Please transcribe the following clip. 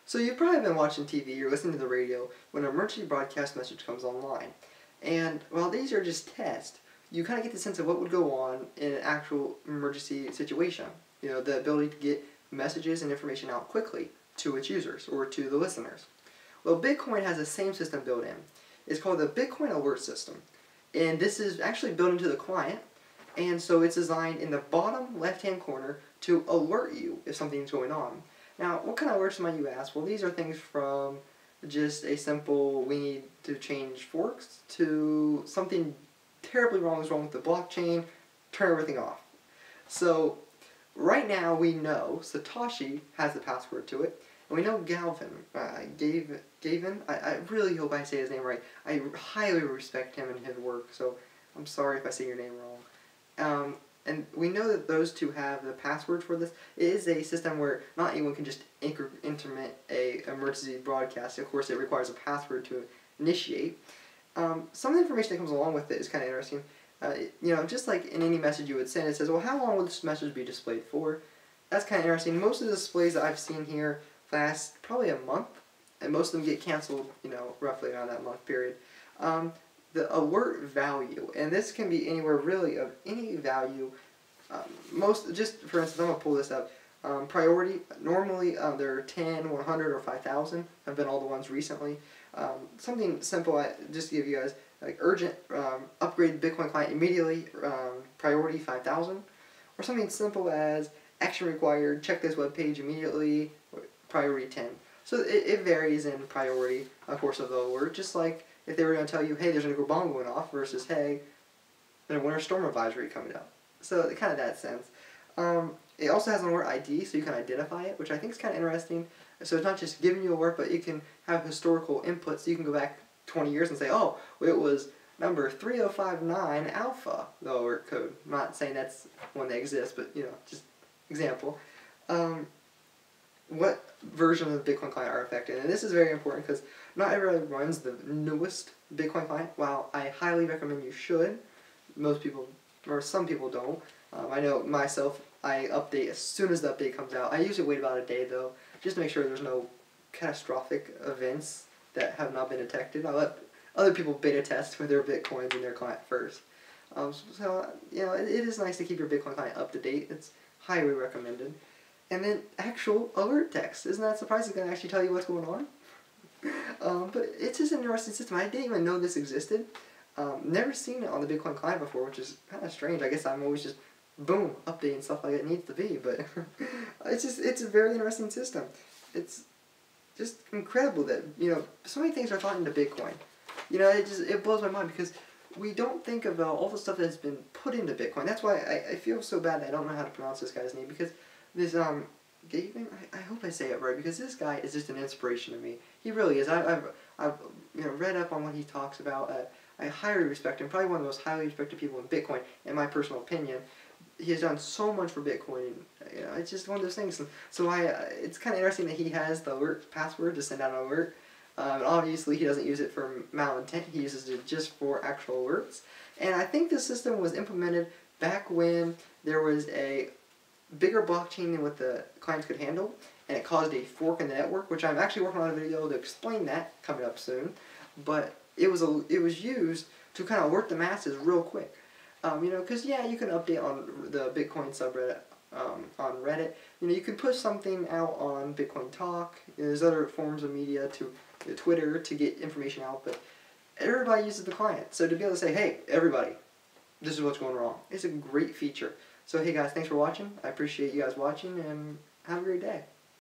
So you've probably been watching TV or listening to the radio when an emergency broadcast message comes online. And while these are just tests, you kind of get the sense of what would go on in an actual emergency situation. You know, the ability to get messages and information out quickly to its users or to the listeners. Well, Bitcoin has the same system built in. It's called the Bitcoin Alert System. And this is actually built into the client, and so it's designed in the bottom left-hand corner to alert you if something's going on. Now, what kind of alerts might you ask? Well, these are things from just a simple, we need to change forks, to something terribly wrong is wrong with the blockchain, turn everything off. So, right now we know Satoshi has the password to it, and we know Gavin, I really hope I say his name right. I highly respect him and his work, so I'm sorry if I say your name wrong. And we know that those two have the password for this. It is a system where not anyone can just intermit a emergency broadcast. Of course, it requires a password to initiate. Some of the information that comes along with it is kind of interesting. You know, just like in any message you would send, it says, well, how long will this message be displayed for? That's kind of interesting. Most of the displays that I've seen here last probably a month, and most of them get canceled, you know, roughly around that month period. The alert value, and this can be anywhere really of any value. Just for instance, I'm going to pull this up. Priority, normally there are 10, 100, or 5,000 have been all the ones recently. Something simple, just to give you guys, like urgent, upgrade the Bitcoin client immediately, priority 5,000. Or something simple as action required, check this web page immediately, priority 10. So it varies in priority, of course, of the alert, just like if they were going to tell you, hey, there's a nuclear bomb going off, versus, hey, there's a winter storm advisory coming up. So kind of that sense. It also has an alert ID, so you can identify it, which I think is kind of interesting. So it's not just giving you an alert, but it can have historical input, so you can go back 20 years and say, oh, it was number 3059 alpha, the alert code. I'm not saying that's one that exists, but, you know, just example. What version of the Bitcoin client are affected? And this is very important because not everybody runs the newest Bitcoin client. While I highly recommend you should, most people, or some people don't. I know myself, I update as soon as the update comes out. I usually wait about a day though, just to make sure there's no catastrophic events that have not been detected. I let other people beta test with their Bitcoins in their client first. So, you know, it is nice to keep your Bitcoin client up to date. It's highly recommended. And then actual alert text. Isn't that surprising? It's going to actually tell you what's going on. But it's just an interesting system. I didn't even know this existed. Never seen it on the Bitcoin client before, which is kind of strange. I guess I'm always just, boom, updating stuff like it needs to be. But it's a very interesting system. It's just incredible that, you know, so many things are thought into Bitcoin. You know, it blows my mind because we don't think about all the stuff that's been put into Bitcoin. That's why I feel so bad that I don't know how to pronounce this guy's name, because this Gavin, I hope I say it right, because this guy is just an inspiration to me. He really is. I've you know, read up on what he talks about. I highly respect him. Probably one of the most highly respected people in Bitcoin, in my personal opinion. He has done so much for Bitcoin. You know, it's just one of those things. So it's kind of interesting that he has the alert password to send out an alert. Obviously, he doesn't use it for malintent. He uses it just for actual alerts. And I think this system was implemented back when there was a bigger blockchain than what the clients could handle, and it caused a fork in the network, which I'm actually working on a video to explain that coming up soon. But it was used to kind of alert the masses real quick. You know, because yeah, you can update on the Bitcoin subreddit on Reddit. You know, you can push something out on Bitcoin Talk. You know, there's other forms of media, to Twitter, to get information out, but everybody uses the client. So to be able to say, hey, everybody, this is what's going wrong, it's a great feature. So hey guys, thanks for watching. I appreciate you guys watching, and have a great day.